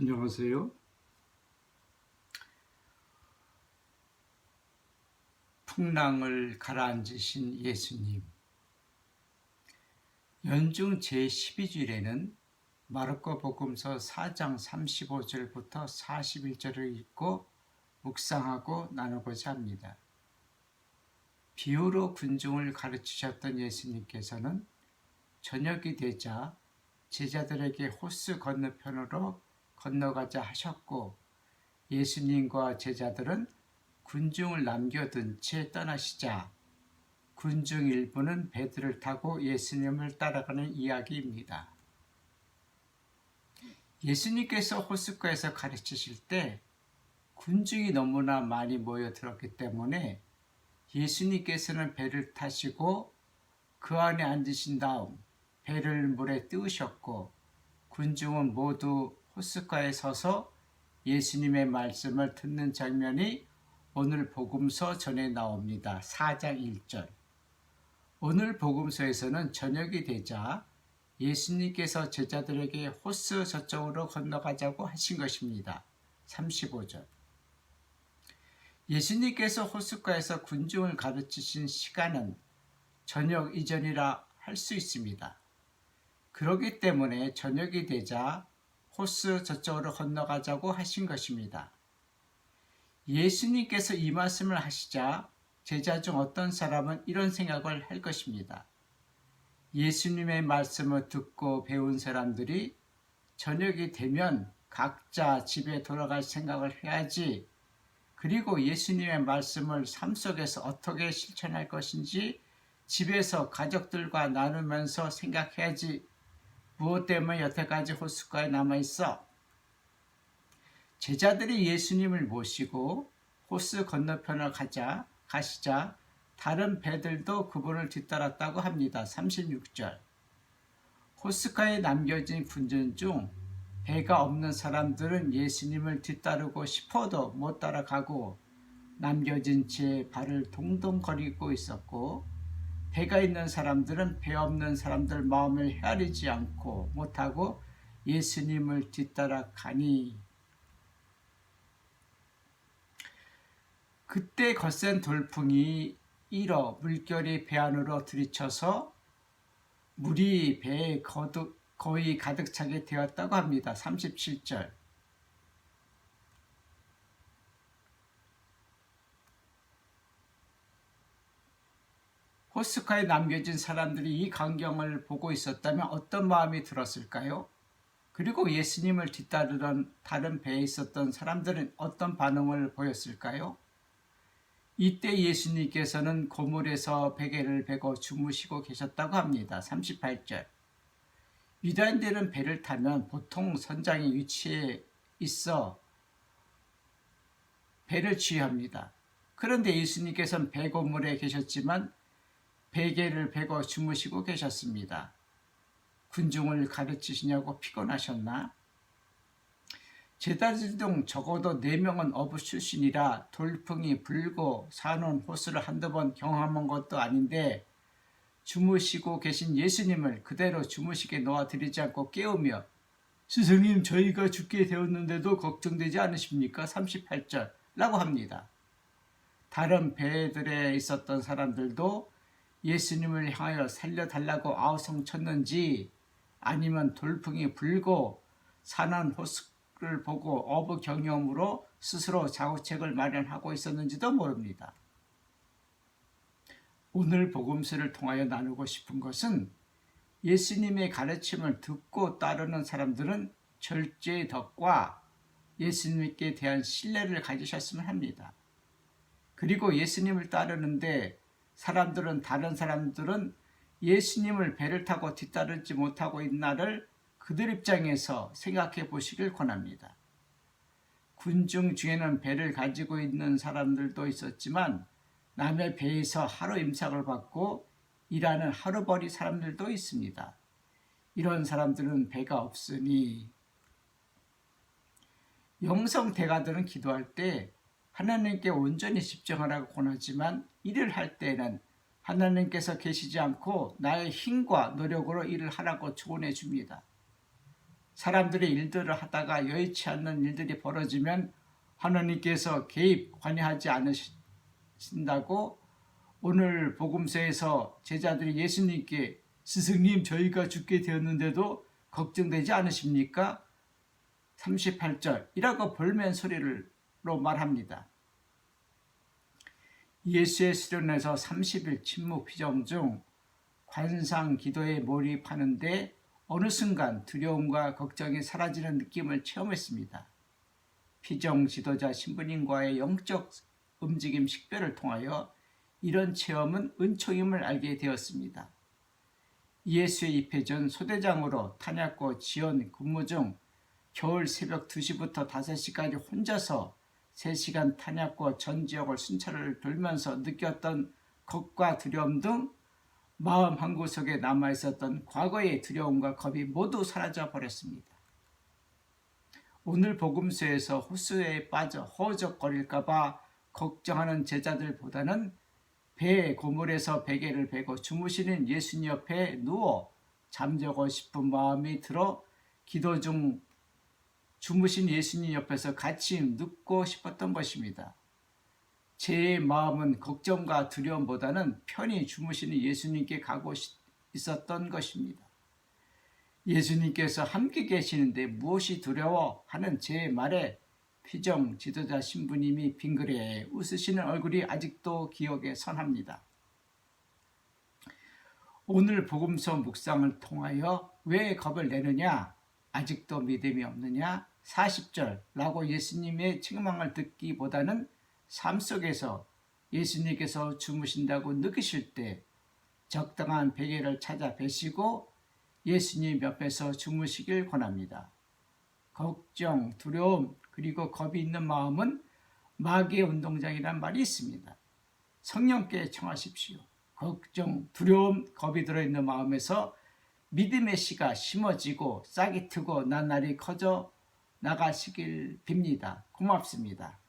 안녕하세요. 풍랑을 가라앉으신 예수님. 연중 제12주일에는 마르코 복음서 4장 35절부터 41절을 읽고 묵상하고 나누고자 합니다. 비유로 군중을 가르치셨던 예수님께서는 저녁이 되자 제자들에게 호수 건너편으로 건너가자 하셨고, 예수님과 제자들은 군중을 남겨둔 채 떠나시자 군중 일부는 배들을 타고 예수님을 따라가는 이야기입니다. 예수님께서 호숫가에서 가르치실 때 군중이 너무나 많이 모여들었기 때문에 예수님께서는 배를 타시고 그 안에 앉으신 다음 배를 물에 띄우셨고, 군중은 모두 호숫가에 서서 예수님의 말씀을 듣는 장면이 오늘 복음서 전에 나옵니다. 4장 1절. 오늘 복음서에서는 저녁이 되자 예수님께서 제자들에게 호수 저쪽으로 건너가자고 하신 것입니다. 35절. 예수님께서 호숫가에서 군중을 가르치신 시간은 저녁 이전이라 할 수 있습니다. 그렇기 때문에 저녁이 되자 호수 저쪽으로 건너가자고 하신 것입니다. 예수님께서 이 말씀을 하시자 제자 중 어떤 사람은 이런 생각을 할 것입니다. 예수님의 말씀을 듣고 배운 사람들이 저녁이 되면 각자 집에 돌아갈 생각을 해야지, 그리고 예수님의 말씀을 삶 속에서 어떻게 실천할 것인지 집에서 가족들과 나누면서 생각해야지, 무엇 때문에 여태까지 호숫가에 남아있어? 제자들이 예수님을 모시고 호수 건너편을 가시자 다른 배들도 그분을 뒤따랐다고 합니다. 36절. 호숫가에 남겨진 군중 중 배가 없는 사람들은 예수님을 뒤따르고 싶어도 못 따라가고 남겨진 채 발을 동동거리고 있었고, 배가 있는 사람들은 배 없는 사람들 마음을 헤아리지 않고 못하고 예수님을 뒤따라가니, 그때 거센 돌풍이 일어 물결이 배 안으로 들이쳐서 물이 배에 거의 가득 차게 되었다고 합니다. 37절. 호숫가에 남겨진 사람들이 이 광경을 보고 있었다면 어떤 마음이 들었을까요? 그리고 예수님을 뒤따르던 다른 배에 있었던 사람들은 어떤 반응을 보였을까요? 이때 예수님께서는 고물에서 베개를 베고 주무시고 계셨다고 합니다. 38절. 유다인들은 배를 타면 보통 선장이 위치해 있어 배를 지휘합니다. 그런데 예수님께서는 배 고물에 계셨지만 베개를 베고 주무시고 계셨습니다. 군중을 가르치시냐고 피곤하셨나? 제자들 중 적어도 4명은 어부 출신이라 돌풍이 불고 사놓은 호수를 한두 번 경험한 것도 아닌데 주무시고 계신 예수님을 그대로 주무시게 놓아드리지 않고 깨우며, 스승님, 저희가 죽게 되었는데도 걱정되지 않으십니까? 38절 라고 합니다. 다른 배들에 있었던 사람들도 예수님을 향하여 살려달라고 아우성쳤는지, 아니면 돌풍이 불고 산한 호수를 보고 어부 경영으로 스스로 자구책을 마련하고 있었는지도 모릅니다. 오늘 복음서를 통하여 나누고 싶은 것은 예수님의 가르침을 듣고 따르는 사람들은 절제의 덕과 예수님께 대한 신뢰를 가지셨으면 합니다. 그리고 예수님을 따르는데 다른 사람들은 예수님을 배를 타고 뒤따르지 못하고 있나를 그들 입장에서 생각해 보시길 권합니다. 군중 중에는 배를 가지고 있는 사람들도 있었지만 남의 배에서 하루 임삭을 받고 일하는 하루벌이 사람들도 있습니다. 이런 사람들은 배가 없으니, 영성 대가들은 기도할 때 하나님께 온전히 집중하라고 권하지만 일을 할 때는 하나님께서 계시지 않고 나의 힘과 노력으로 일을 하라고 조언해 줍니다. 사람들이 일들을 하다가 여의치 않는 일들이 벌어지면 하나님께서 개입 관여하지 않으신다고 오늘 복음서에서 제자들이 예수님께 스승님 저희가 죽게 되었는데도 걱정되지 않으십니까? 38절 이라고 볼멘 소리로 말합니다. 예수의 수련에서 30일 침묵 피정 중 관상 기도에 몰입하는데 어느 순간 두려움과 걱정이 사라지는 느낌을 체험했습니다. 피정 지도자 신부님과의 영적 움직임 식별을 통하여 이런 체험은 은총임을 알게 되었습니다. 예수의 입회 전 소대장으로 탄약고 지원 근무 중 겨울 새벽 2시부터 5시까지 혼자서 3시간 탄약고 전 지역을 순찰을 돌면서 느꼈던 겁과 두려움 등 마음 한구석에 남아있었던 과거의 두려움과 겁이 모두 사라져 버렸습니다. 오늘 복음서에서 호수에 빠져 허우적거릴까봐 걱정하는 제자들보다는 배의 고물에서 베개를 베고 주무시는 예수님 옆에 누워 잠자고 싶은 마음이 들어 기도 중 주무신 예수님 옆에서 같이 눕고 싶었던 것입니다. 제 마음은 걱정과 두려움보다는 편히 주무시는 예수님께 가고 있었던 것입니다. 예수님께서 함께 계시는데 무엇이 두려워 하는 제 말에 피정 지도자 신부님이 빙그레 웃으시는 얼굴이 아직도 기억에 선합니다. 오늘 복음서 묵상을 통하여 왜 겁을 내느냐? 아직도 믿음이 없느냐? 40절라고 예수님의 책망을 듣기보다는 삶 속에서 예수님께서 주무신다고 느끼실 때 적당한 베개를 찾아 베시고 예수님 옆에서 주무시길 권합니다. 걱정, 두려움, 그리고 겁이 있는 마음은 마귀의 운동장이란 말이 있습니다. 성령께 청하십시오. 걱정, 두려움, 겁이 들어있는 마음에서 믿음의 씨가 심어지고 싹이 트고 나날이 커져 나가시길 빕니다. 고맙습니다.